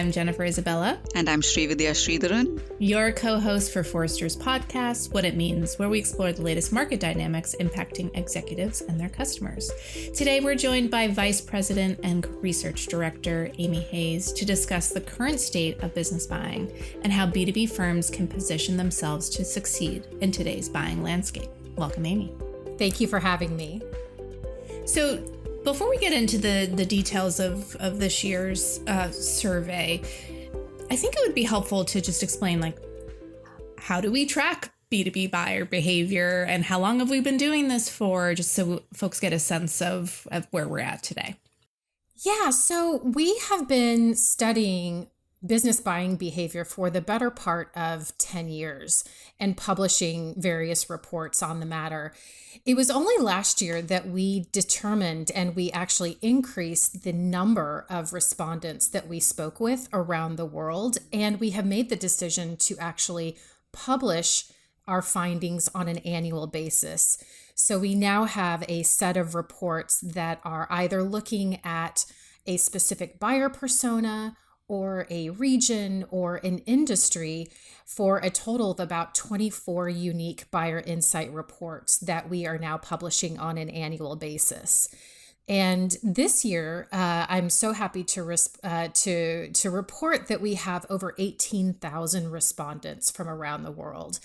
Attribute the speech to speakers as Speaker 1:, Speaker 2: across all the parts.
Speaker 1: I'm Jennifer Isabella.
Speaker 2: And I'm Srividya Sridharan.
Speaker 1: Your co-host for Forrester's podcast, What It Means, where we explore the latest market dynamics impacting executives and their customers. Today, we're joined by Vice President and Research Director Amy Hayes to discuss the current state of business buying and how B2B firms can position themselves to succeed in today's buying landscape. Welcome, Amy.
Speaker 3: Thank you for having me.
Speaker 1: So, before we get into the details of this year's survey, I think it would be helpful to just explain, how do we track B2B buyer behavior and how long have we been doing this for, just so folks get a sense of where we're at today?
Speaker 3: Yeah, so we have been studying business buying behavior for the better part of 10 years and publishing various reports on the matter. It was only last year that we determined and we actually increased the number of respondents that we spoke with around the world. And we have made the decision to actually publish our findings on an annual basis. So we now have a set of reports that are either looking at a specific buyer persona or a region or an industry for a total of about 24 unique buyer insight reports that we are now publishing on an annual basis. And this year, I'm so happy to report that we have over 18,000 respondents from around the world.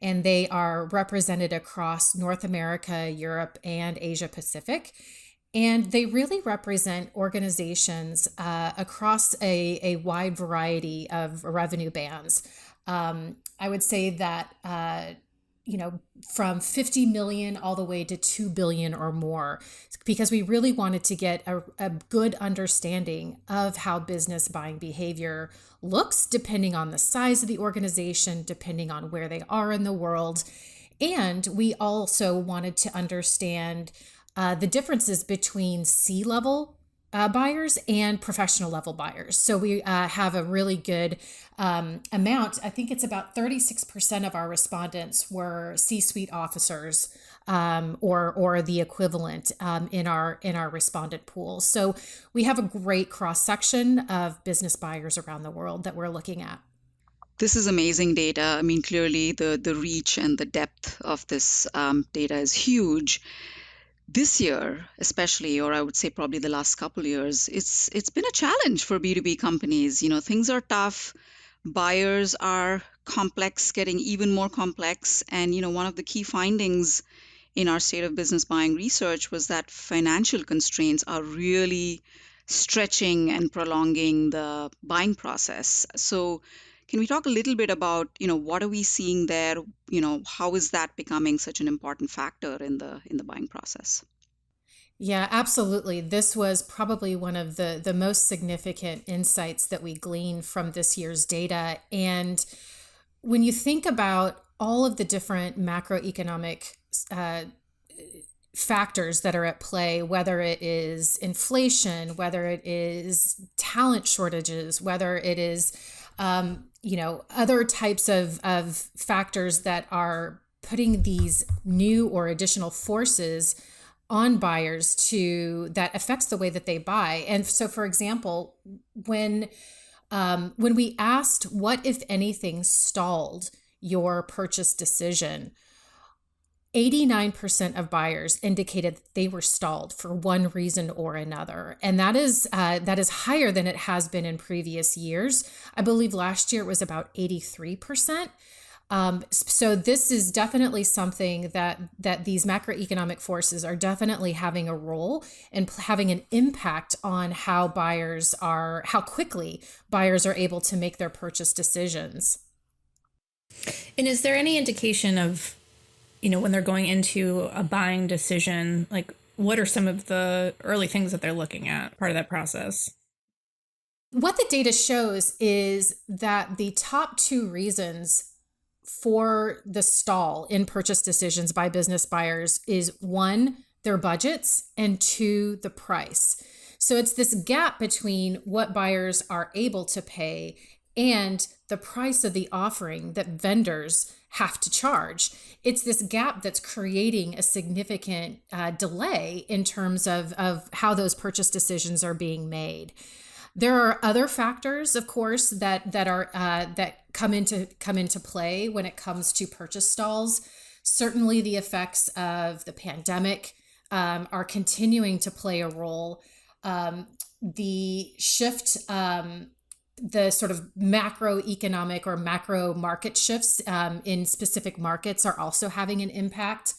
Speaker 3: And they are represented across North America, Europe, and Asia Pacific. And they really represent organizations across a wide variety of revenue bands. I would say that, from 50 million all the way to 2 billion or more, because we really wanted to get a good understanding of how business buying behavior looks, depending on the size of the organization, depending on where they are in the world. And we also wanted to understand the differences between C-level buyers and professional level buyers. So we have a really good amount. I think it's about 36% of our respondents were C-suite officers or the equivalent in our respondent pool. So we have a great cross-section of business buyers around the world that we're looking at.
Speaker 2: This is amazing data. I mean, clearly the reach and the depth of this data is huge. This year, especially, or I would say probably the last couple of years, it's been a challenge for B2B companies. Things are tough. Buyers are complex, getting even more complex. And, one of the key findings in our state of business buying research was that financial constraints are really stretching and prolonging the buying process. So can we talk a little bit about, what are we seeing there? How is that becoming such an important factor in the buying process?
Speaker 3: Yeah, absolutely. This was probably one of the most significant insights that we gleaned from this year's data. And when you think about all of the different macroeconomic factors that are at play, whether it is inflation, whether it is talent shortages, whether it is other types of factors that are putting these new or additional forces on buyers that affects the way that they buy. And so, for example, when we asked what, if anything, stalled your purchase decision, 89% of buyers indicated that they were stalled for one reason or another. And that is higher than it has been in previous years. I believe last year it was about 83%. So this is definitely something that these macroeconomic forces are definitely having a role and having an impact on how quickly buyers are able to make their purchase decisions.
Speaker 1: And is there any indication of, when they're going into a buying decision, what are some of the early things that they're looking at, part of that process?
Speaker 3: What the data shows is that the top two reasons for the stall in purchase decisions by business buyers is one, their budgets, and two, the price. So it's this gap between what buyers are able to pay and the price of the offering that vendors have to charge. It's this gap that's creating a significant delay in terms of how those purchase decisions are being made. There are other factors, of course, that come into play when it comes to purchase stalls. Certainly, the effects of the pandemic are continuing to play a role. The shift, the sort of macroeconomic or macro market shifts in specific markets are also having an impact.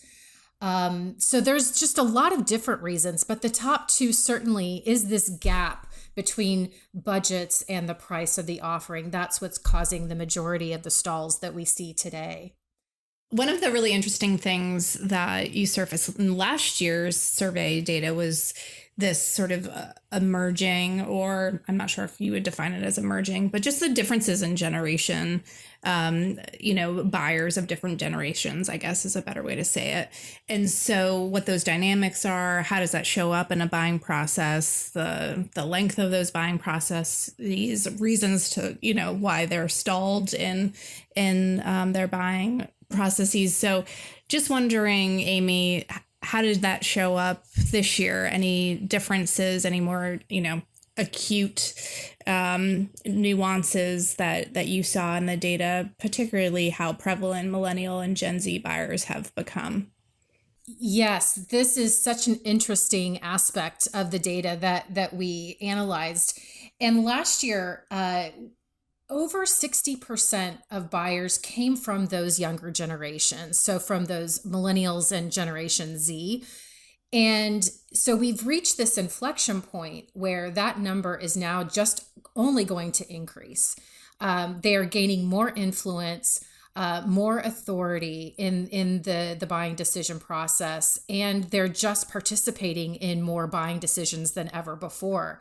Speaker 3: So there's just a lot of different reasons, but the top two certainly is this gap between budgets and the price of the offering. That's what's causing the majority of the stalls that we see today.
Speaker 1: One of the really interesting things that you surfaced in last year's survey data was this sort of emerging, or I'm not sure if you would define it as emerging, but just the differences in generation, buyers of different generations, I guess is a better way to say it. And so what those dynamics are, how does that show up in a buying process, the length of those buying process, these reasons to, why they're stalled in their buying processes. So just wondering, Amy, how did that show up this year? Any differences, any more, acute nuances that you saw in the data, particularly how prevalent millennial and Gen Z buyers have become?
Speaker 3: Yes, this is such an interesting aspect of the data that we analyzed. And last year, over 60% of buyers came from those younger generations. So from those millennials and Generation Z. And so we've reached this inflection point where that number is now just only going to increase. They are gaining more influence, more authority in the buying decision process, and they're just participating in more buying decisions than ever before.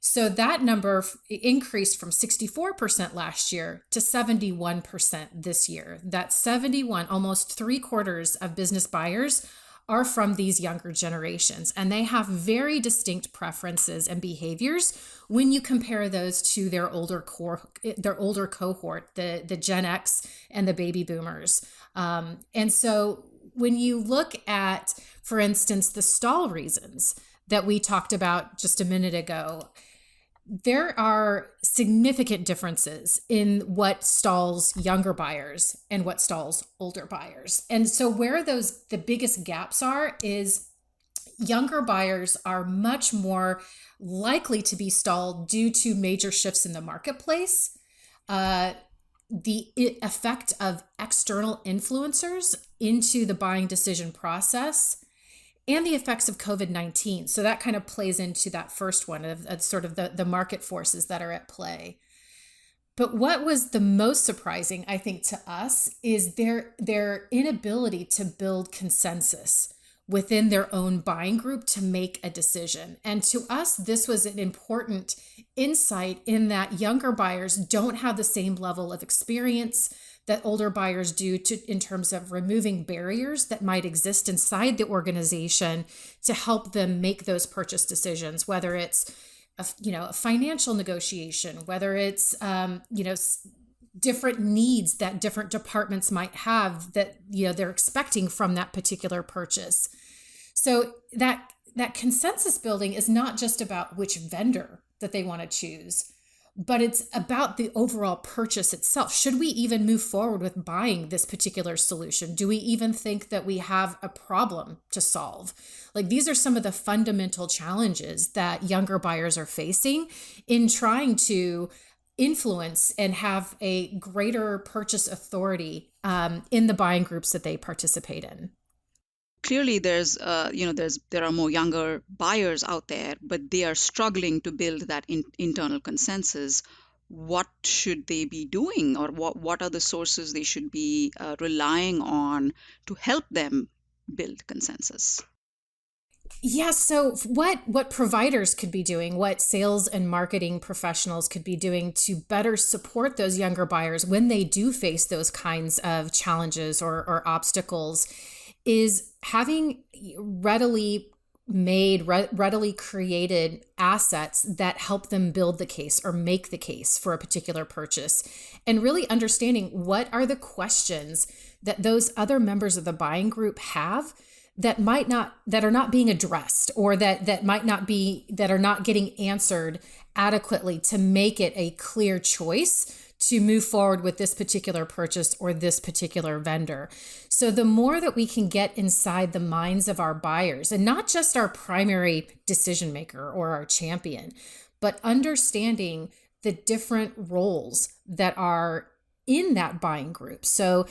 Speaker 3: So that number increased from 64% last year to 71% this year. That's 71, almost 3/4 of business buyers are from these younger generations, and they have very distinct preferences and behaviors when you compare those to their older cohort, the Gen X and the baby boomers. And so when you look at, for instance, the stall reasons that we talked about just a minute ago, there are significant differences in what stalls younger buyers and what stalls older buyers. And so where the biggest gaps are is younger buyers are much more likely to be stalled due to major shifts in the marketplace, the effect of external influencers into the buying decision process, and the effects of COVID-19. So that kind of plays into that first one of sort of the market forces that are at play. But what was the most surprising, I think, to us is their inability to build consensus within their own buying group to make a decision. And to us, this was an important insight in that younger buyers don't have the same level of experience that older buyers do in terms of removing barriers that might exist inside the organization to help them make those purchase decisions, whether it's a financial negotiation, whether it's different needs that different departments might have that they're expecting from that particular purchase. So that consensus building is not just about which vendor that they want to choose, but it's about the overall purchase itself. Should we even move forward with buying this particular solution? Do we even think that we have a problem to solve? Like, these are some of the fundamental challenges that younger buyers are facing in trying to influence and have a greater purchase authority in the buying groups that they participate in.
Speaker 2: Clearly, there are more younger buyers out there, but they are struggling to build that internal consensus. What should they be doing, or what are the sources they should be relying on to help them build consensus?
Speaker 3: Yeah, so what providers could be doing, what sales and marketing professionals could be doing to better support those younger buyers when they do face those kinds of challenges or obstacles, is having readily created assets that help them build the case or make the case for a particular purchase, and really understanding what are the questions that those other members of the buying group have that are not being addressed, or that are not getting answered adequately to make it a clear choice to move forward with this particular purchase or this particular vendor. So the more that we can get inside the minds of our buyers, and not just our primary decision maker or our champion, but understanding the different roles that are in that buying group. So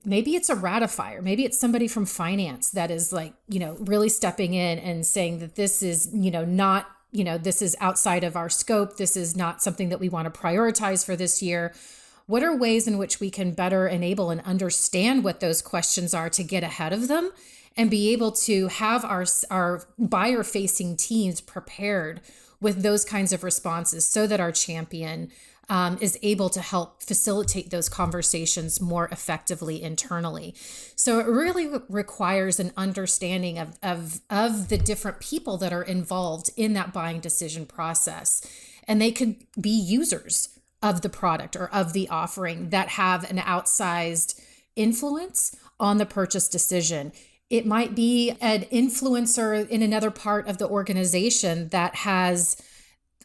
Speaker 3: maybe it's a ratifier, maybe it's somebody from finance that is like, really stepping in and saying that this is, not, this is outside of our scope. This is not something that we want to prioritize for this year. What are ways in which we can better enable and understand what those questions are to get ahead of them and be able to have our buyer-facing teams prepared with those kinds of responses so that our champion is able to help facilitate those conversations more effectively internally. So it really requires an understanding of the different people that are involved in that buying decision process. And they could be users of the product or of the offering that have an outsized influence on the purchase decision. It might be an influencer in another part of the organization that has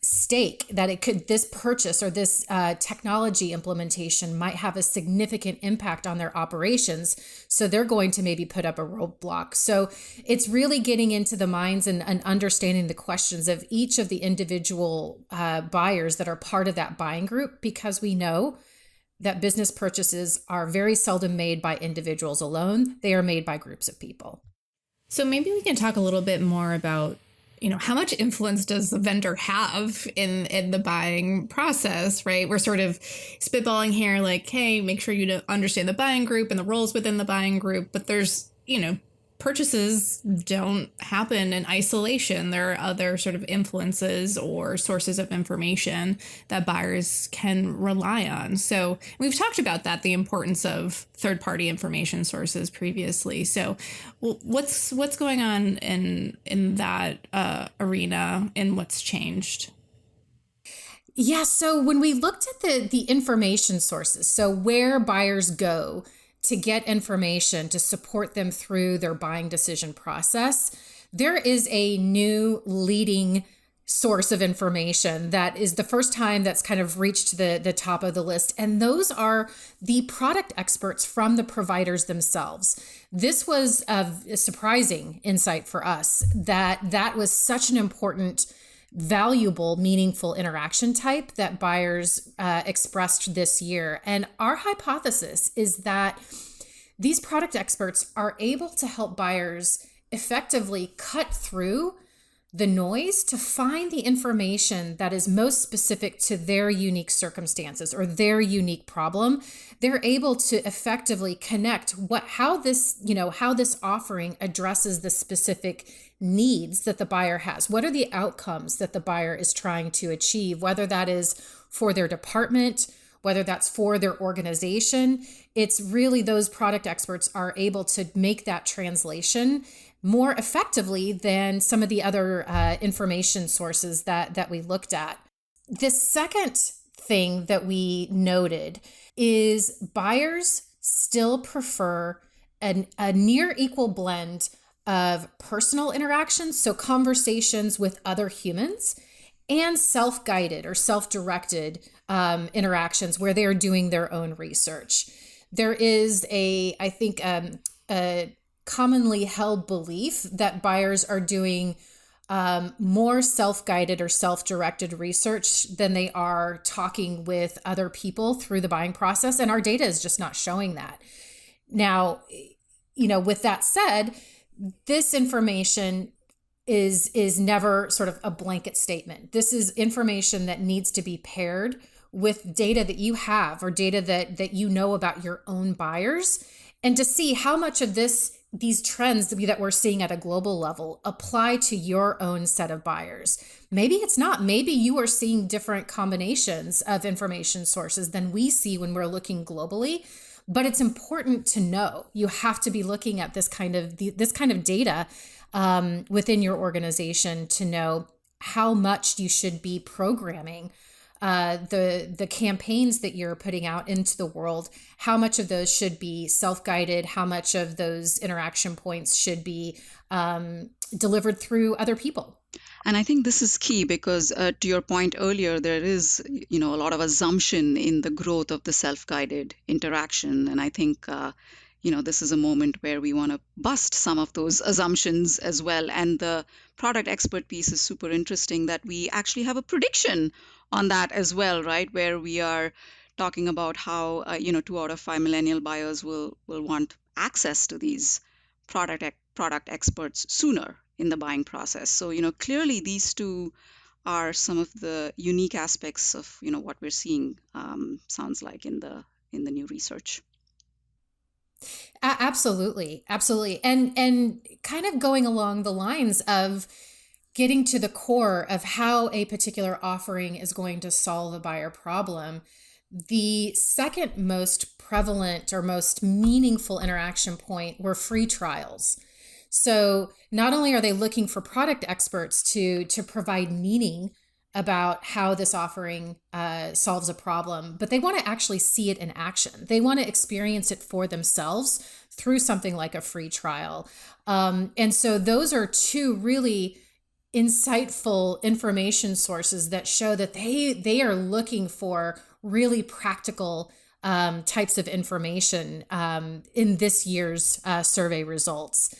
Speaker 3: stake that this purchase or this technology implementation might have a significant impact on their operations. So they're going to maybe put up a roadblock. So it's really getting into the minds and understanding the questions of each of the individual buyers that are part of that buying group, because we know that business purchases are very seldom made by individuals alone. They are made by groups of people.
Speaker 1: So maybe we can talk a little bit more about how much influence does the vendor have in the buying process, right? We're sort of spitballing here like, hey, make sure you understand the buying group and the roles within the buying group. But there's, purchases don't happen in isolation. There are other sort of influences or sources of information that buyers can rely on. So we've talked about that, the importance of third-party information sources previously. So what's going on in that arena, and what's changed?
Speaker 3: Yeah, so when we looked at the information sources, so where buyers go to get information to support them through their buying decision process, there is a new leading source of information that is the first time that's kind of reached the top of the list. And those are the product experts from the providers themselves. This was a surprising insight for us that was such an important, valuable, meaningful interaction type that buyers expressed this year. And our hypothesis is that these product experts are able to help buyers effectively cut through the noise to find the information that is most specific to their unique circumstances or their unique problem. They're able to effectively connect how this offering addresses the specific needs that the buyer has. What are the outcomes that the buyer is trying to achieve, whether that is for their department, whether that's for their organization. It's really those product experts are able to make that translation more effectively than some of the other information sources that we looked at. The second thing that we noted is buyers still prefer a near equal blend of personal interactions, so conversations with other humans, and self-guided or self-directed interactions where they are doing their own research. There is a commonly held belief that buyers are doing more self-guided or self-directed research than they are talking with other people through the buying process. And our data is just not showing that. Now, with that said, this information is never sort of a blanket statement. This is information that needs to be paired with data that you have or data that you know about your own buyers, and to see how much of these trends that we're seeing at a global level apply to your own set of buyers. Maybe it's not. Maybe you are seeing different combinations of information sources than we see when we're looking globally. But it's important to know. You have to be looking at this kind of data within your organization to know how much you should be programming the campaigns that you're putting out into the world, how much of those should be self-guided, how much of those interaction points should be delivered through other people.
Speaker 2: And I think this is key because, to your point earlier, there is, a lot of assumption in the growth of the self-guided interaction. And I think, this is a moment where we want to bust some of those assumptions as well. And the product expert piece is super interesting that we actually have a prediction on that as well, right? Where we are talking about how, 2 out of 5 millennial buyers will want access to these product experts sooner in the buying process. So, clearly these two are some of the unique aspects of, what we're seeing, sounds like in the new research.
Speaker 3: Absolutely. And kind of going along the lines of getting to the core of how a particular offering is going to solve a buyer problem, the second most prevalent or most meaningful interaction point were free trials. So not only are they looking for product experts to provide meaning about how this offering solves a problem, but they want to actually see it in action. They want to experience it for themselves through something like a free trial. And so those are two really insightful information sources that show that they are looking for really practical types of information in this year's survey results.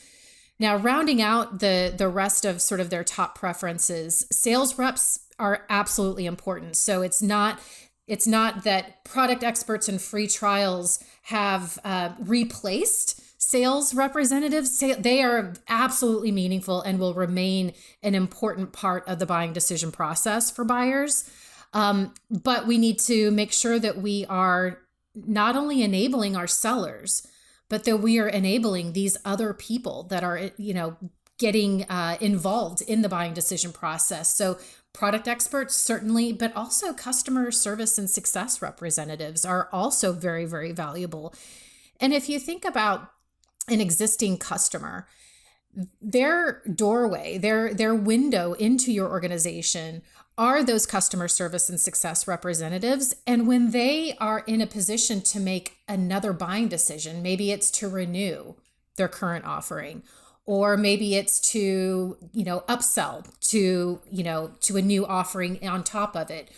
Speaker 3: Now, rounding out the rest of sort of their top preferences, sales reps are absolutely important. So it's not that product experts and free trials have replaced sales representatives. They are absolutely meaningful and will remain an important part of the buying decision process for buyers. But we need to make sure that we are not only enabling our sellers, but that we are enabling these other people that are, getting involved in the buying decision process. So product experts, certainly, but also customer service and success representatives are also very, very valuable. And if you think about an existing customer, their doorway, their window into your organization are those customer service and success representatives. And when they are in a position to make another buying decision, maybe it's to renew their current offering, or maybe it's to, upsell to a new offering on top of it.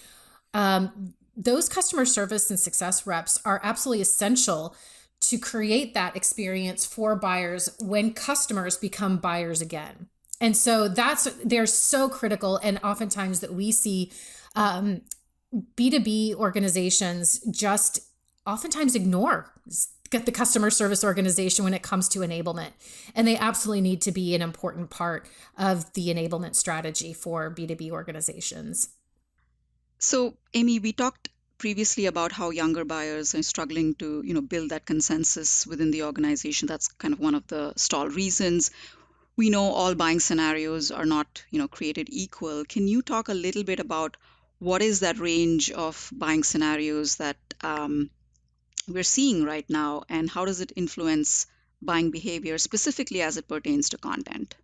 Speaker 3: Those customer service and success reps are absolutely essential to create that experience for buyers when customers become buyers again. And so they're so critical. And oftentimes that we see B2B organizations just oftentimes ignore the customer service organization when it comes to enablement. And they absolutely need to be an important part of the enablement strategy for B2B organizations.
Speaker 2: So, Amy, we talked previously about how younger buyers are struggling to, build that consensus within the organization. That's kind of one of the stall reasons. We know all buying scenarios are not, created equal. Can you talk a little bit about what is that range of buying scenarios that we're seeing right now, and how does it influence buying behavior, specifically as it pertains to content?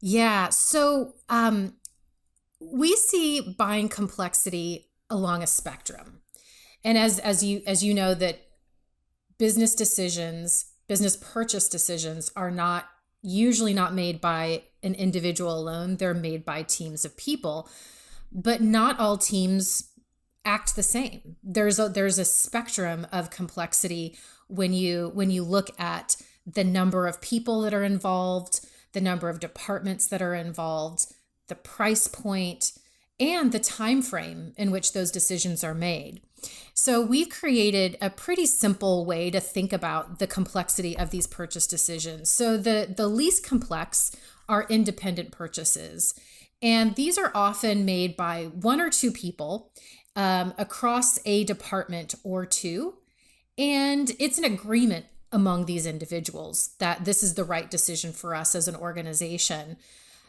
Speaker 3: Yeah, so we see buying complexity along a spectrum, and as you know, that business purchase decisions are usually not made by an individual alone. They're made by teams of people, but not all teams act the same. There's a spectrum of complexity when you look at the number of people that are involved, the number of departments that are involved, the price point, and the time frame in which those decisions are made. So we've created a pretty simple way to think about the complexity of these purchase decisions. So the least complex are independent purchases. And these are often made by one or two people across a department or two. And it's an agreement among these individuals that this is the right decision for us as an organization.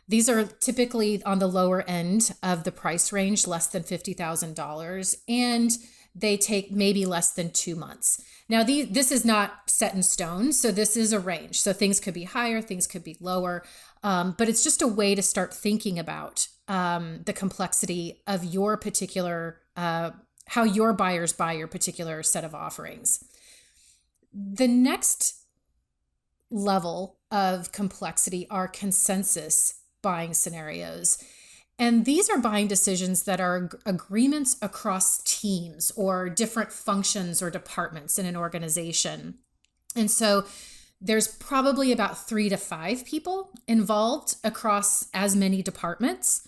Speaker 3: These are typically on the lower end of the price range, less than $50,000, and they take maybe less than 2 months. Now, this is not set in stone, so this is a range. So things could be higher, things could be lower, but it's just a way to start thinking about the complexity of your particular, how your buyers buy your particular set of offerings. The next level of complexity are consensus buying scenarios. And these are buying decisions that are agreements across teams or different functions or departments in an organization. And so there's probably about 3 to 5 people involved across as many departments.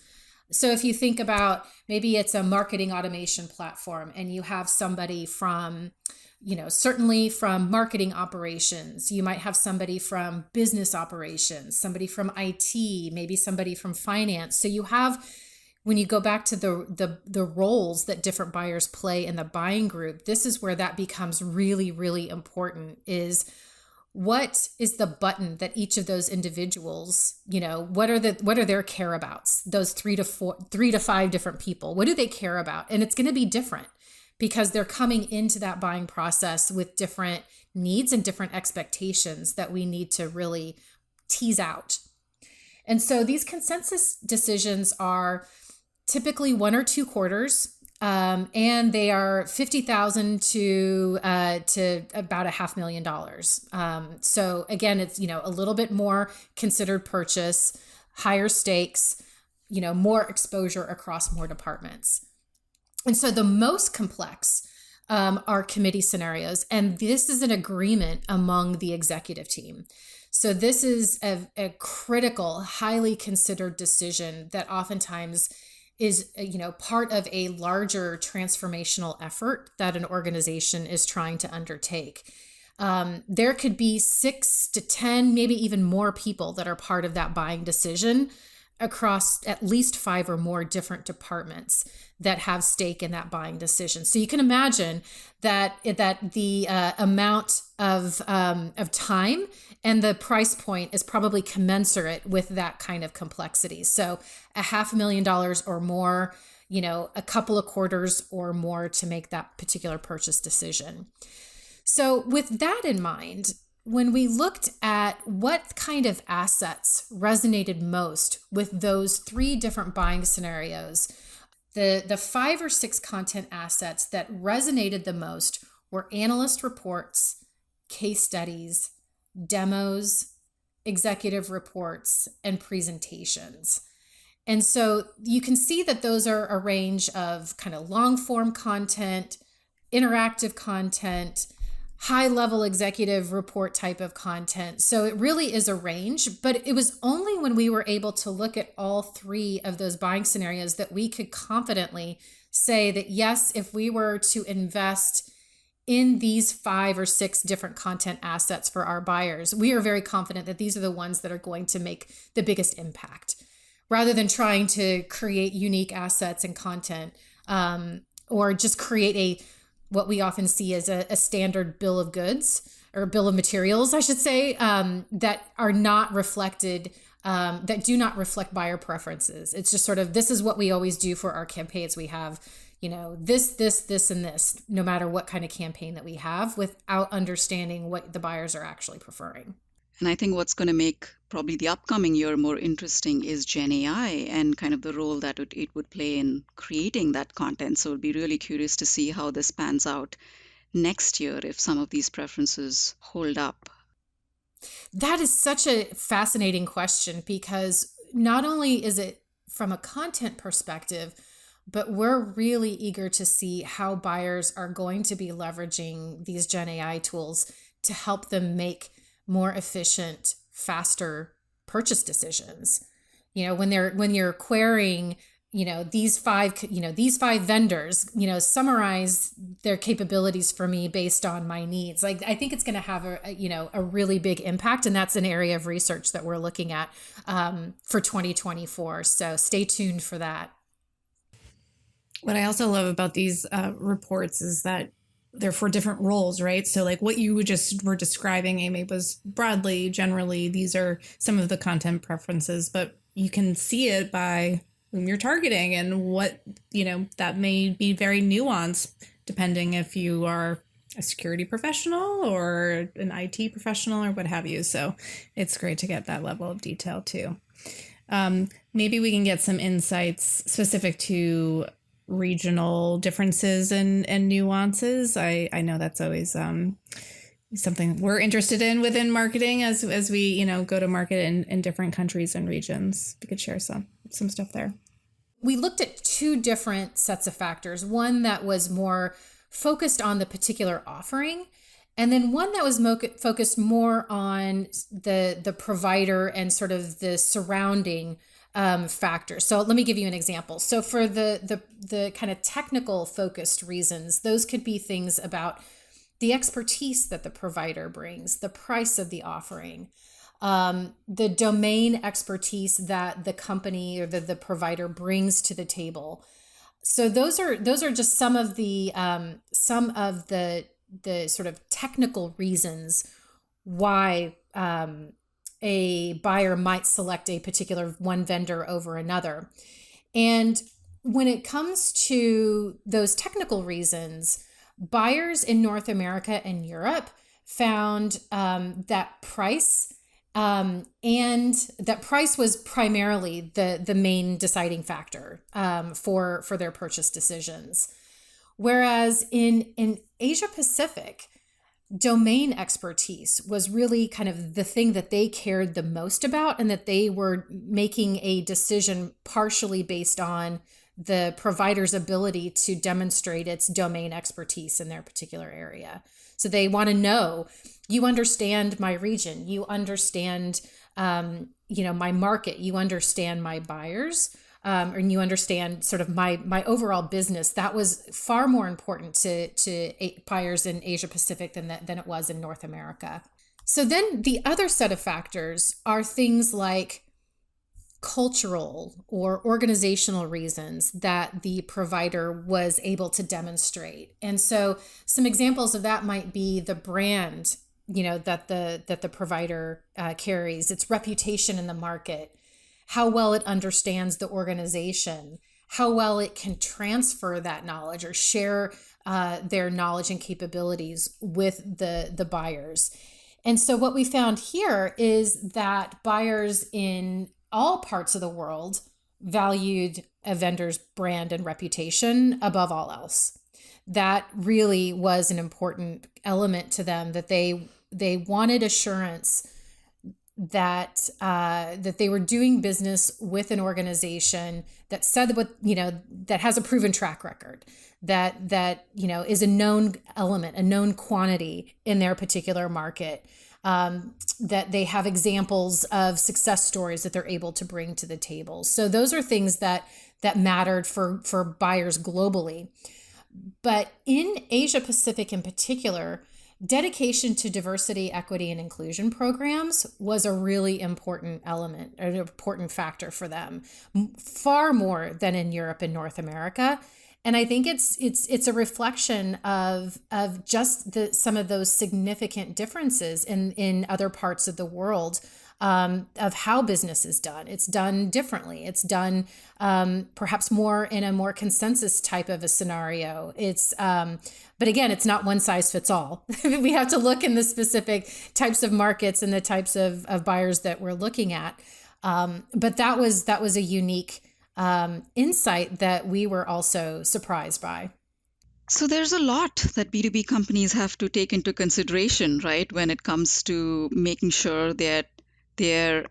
Speaker 3: So if you think about, maybe it's a marketing automation platform and you have somebody from, certainly from marketing operations, you might have somebody from business operations, somebody from IT, maybe somebody from finance. So you have, when you go back to the roles that different buyers play in the buying group, this is where that becomes really, really important, is what is the button that each of those individuals, what are their care abouts, those 3 to 5 different people, what do they care about? And it's going to be different because they're coming into that buying process with different needs and different expectations that we need to really tease out. And so these consensus decisions are typically 1 or 2 quarters. And they are $50,000 to about $500,000. So again, it's, a little bit more considered purchase, higher stakes, more exposure across more departments. And so the most complex are committee scenarios. And this is an agreement among the executive team. So this is a critical, highly considered decision that oftentimes is, part of a larger transformational effort that an organization is trying to undertake. There could be 6 to 10, maybe even more people that are part of that buying decision across at least 5 or more different departments that have stake in that buying decision. So you can imagine that the amount of time and the price point is probably commensurate with that kind of complexity. So $500,000 or more, a couple of quarters or more to make that particular purchase decision. So with that in mind, when we looked at what kind of assets resonated most with those 3 different buying scenarios, the 5 or 6 content assets that resonated the most were analyst reports, case studies, demos, executive reports, and presentations. And so you can see that those are a range of kind of long form content, interactive content, high level executive report type of content. So it really is a range, but it was only when we were able to look at all 3 of those buying scenarios that we could confidently say that, yes, if we were to invest in these 5 or 6 different content assets for our buyers, we are very confident that these are the ones that are going to make the biggest impact, rather than trying to create unique assets and content, or just create what we often see as a standard bill of goods, or bill of materials, I should say, that are not reflected, that do not reflect buyer preferences. It's just sort of, this is what we always do for our campaigns. We have, this, and this, no matter what kind of campaign that we have, without understanding what the buyers are actually preferring.
Speaker 2: And I think what's going to make probably the upcoming year more interesting is Gen AI and kind of the role that it would play in creating that content. So it'll be really curious to see how this pans out next year if some of these preferences hold up.
Speaker 3: That is such a fascinating question, because not only is it from a content perspective, but we're really eager to see how buyers are going to be leveraging these Gen AI tools to help them make more efficient, faster purchase decisions. When you're querying, these five vendors, summarize their capabilities for me based on my needs. Like, I think it's going to have a really big impact. And that's an area of research that we're looking at for 2024. So stay tuned for that.
Speaker 1: What I also love about these reports is that they're for different roles, right? So like what you just were describing, Amy, was broadly, generally, these are some of the content preferences, but you can see it by whom you're targeting and what, that may be very nuanced depending if you are a security professional or an IT professional or what have you. So it's great to get that level of detail too. Maybe we can get some insights specific to regional differences and nuances. I know that's always something we're interested in within marketing as we go to market in different countries and regions. We could share some stuff there.
Speaker 3: We looked at two different sets of factors, one that was more focused on the particular offering, and then one that was focused more on the provider and sort of the surrounding factors. So let me give you an example. So for the kind of technical focused reasons, those could be things about the expertise that the provider brings, the price of the offering, the domain expertise that the company or the provider brings to the table. So those are just some of the sort of technical reasons why a buyer might select a particular one vendor over another. And when it comes to those technical reasons, buyers in North America and Europe found that price and that price was primarily the main deciding factor for their purchase decisions. Whereas in Asia Pacific, domain expertise was really kind of the thing that they cared the most about, and that they were making a decision partially based on the provider's ability to demonstrate its domain expertise in their particular area. So they want to know, you understand my region, you understand, my market, you understand my buyers, and you understand sort of my overall business. That was far more important to buyers in Asia Pacific than it was in North America. So then the other set of factors are things like cultural or organizational reasons that the provider was able to demonstrate. And so some examples of that might be the brand, that the provider carries, its reputation in the market, how well it understands the organization, how well it can transfer that knowledge or share their knowledge and capabilities with the buyers. And so what we found here is that buyers in all parts of the world valued a vendor's brand and reputation above all else. That really was an important element to them, that they wanted assurance that they were doing business with an organization that said that has a proven track record, that is a known element, a known quantity in their particular market. That they have examples of success stories that they're able to bring to the table. So those are things that mattered for buyers globally. But in Asia Pacific in particular, dedication to diversity, equity, and inclusion programs was a really important element, an important factor for them, far more than in Europe and North America. And I think it's a reflection of just some of those significant differences in other parts of the world, of how business is done. It's done differently. It's done perhaps more in a more consensus type of a scenario. But again, it's not one size fits all. We have to look in the specific types of markets and the types of buyers that we're looking at. But that was a unique insight that we were also surprised by.
Speaker 2: So there's a lot that B2B companies have to take into consideration, right, when it comes to making sure that they're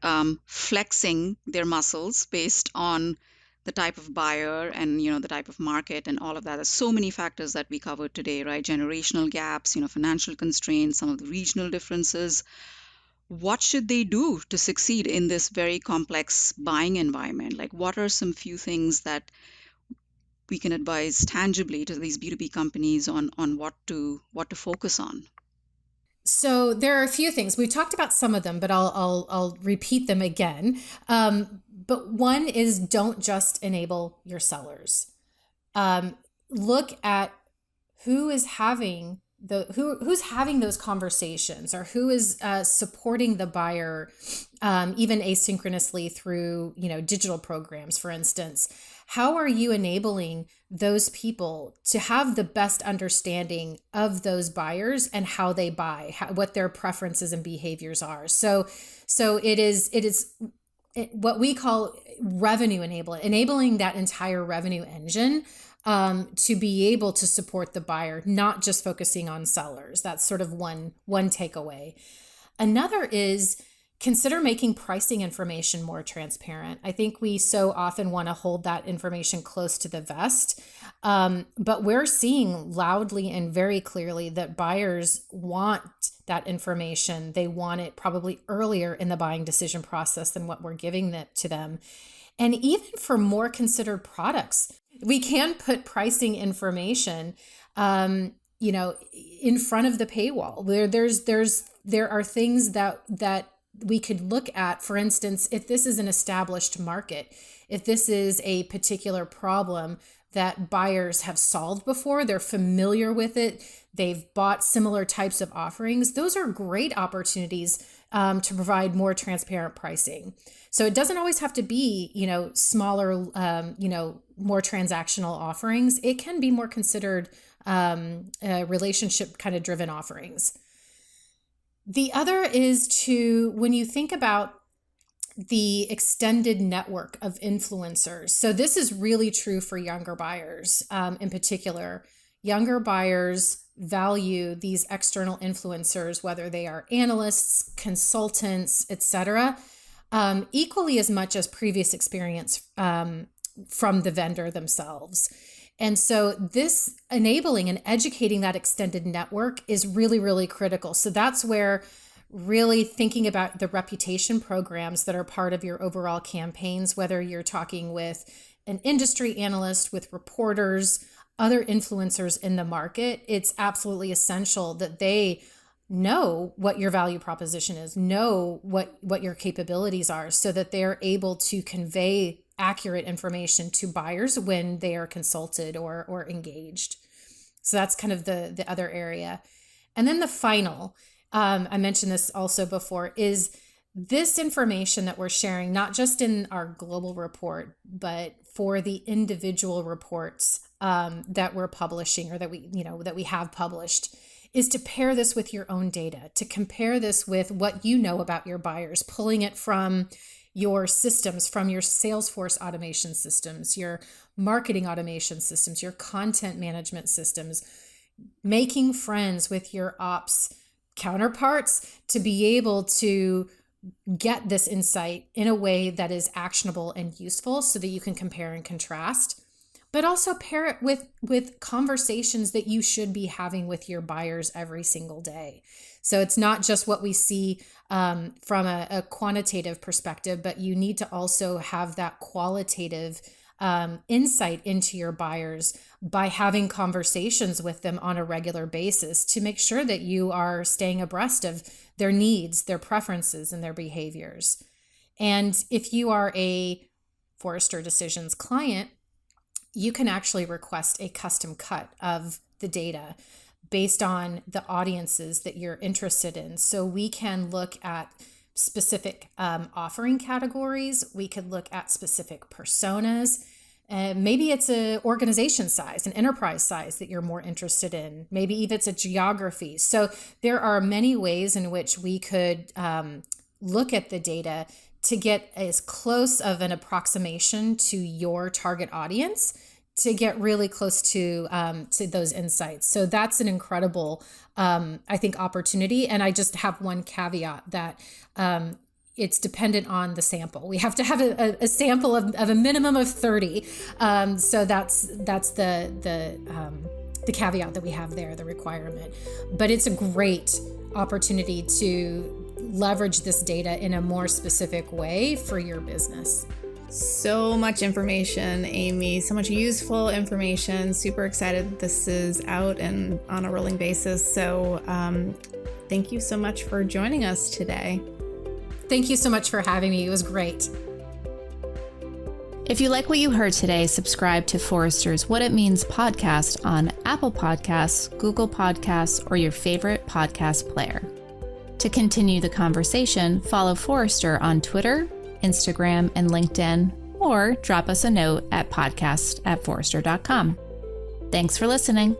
Speaker 2: flexing their muscles based on the type of buyer and the type of market and all of that. There's so many factors that we covered today, right? Generational gaps, financial constraints, some of the regional differences. What should they do to succeed in this very complex buying environment? Like, what are some few things that we can advise tangibly to these B2B companies on what to focus on?
Speaker 3: So there are a few things. We talked about some of them, but I'll repeat them again. But one is, don't just enable your sellers. Look at who is having who's having those conversations, or who is supporting the buyer, even asynchronously through digital programs, for instance. How are you enabling those people to have the best understanding of those buyers and how they buy, what their preferences and behaviors are? So it is what we call revenue enabling that entire revenue engine to be able to support the buyer, not just focusing on sellers. That's sort of one takeaway. Another is consider making pricing information more transparent. I think we so often want to hold that information close to the vest, but we're seeing loudly and very clearly that buyers want that information. They want it probably earlier in the buying decision process than what we're giving that to them. And even for more considered products, we can put pricing information, in front of the paywall. There are things that we could look at. For instance, if this is an established market, if this is a particular problem that buyers have solved before, they're familiar with it, they've bought similar types of offerings, those are great opportunities to provide more transparent pricing. So it doesn't always have to be, smaller, more transactional offerings. It can be more considered relationship kind of driven offerings. The other is when you think about the extended network of influencers. So this is really true for younger buyers in particular. Younger buyers value these external influencers, whether they are analysts, consultants, etc., equally as much as previous experience from the vendor themselves. And so this enabling and educating that extended network is really, really critical. So that's where really thinking about the reputation programs that are part of your overall campaigns, whether you're talking with an industry analyst, with reporters, other influencers in the market, it's absolutely essential that they know what your value proposition is, know what your capabilities are, so that they're able to convey accurate information to buyers when they are consulted or engaged. So that's kind of the other area. And then the final, I mentioned this also before, is this information that we're sharing, not just in our global report, but for the individual reports that we're publishing or that we have published, is to pair this with your own data, to compare this with what you know about your buyers, pulling it from your systems, from your Salesforce automation systems, your marketing automation systems, your content management systems, making friends with your ops counterparts to be able to get this insight in a way that is actionable and useful so that you can compare and contrast, but also pair it with conversations that you should be having with your buyers every single day. So it's not just what we see from a quantitative perspective, but you need to also have that qualitative insight into your buyers by having conversations with them on a regular basis to make sure that you are staying abreast of their needs, their preferences, and their behaviors. And if you are a Forrester Decisions client, you can actually request a custom cut of the data based on the audiences that you're interested in. So we can look at specific offering categories. We could look at specific personas. Maybe it's an organization size, an enterprise size that you're more interested in. Maybe even it's a geography. So there are many ways in which we could look at the data to get as close of an approximation to your target audience, to get really close to those insights. So that's an incredible, I think, opportunity. And I just have one caveat that it's dependent on the sample. We have to have a sample of a minimum of 30. So that's the caveat that we have there, the requirement. But it's a great opportunity to leverage this data in a more specific way for your business.
Speaker 1: So much information, Amy, so much useful information. Super excited that this is out and on a rolling basis. So thank you so much for joining us today.
Speaker 3: Thank you so much for having me. It was great.
Speaker 1: If you like what you heard today, subscribe to Forrester's What It Means podcast on Apple Podcasts, Google Podcasts, or your favorite podcast player. To continue the conversation, follow Forrester on Twitter, Instagram, and LinkedIn, or drop us a note at podcast@forrester.com. Thanks for listening.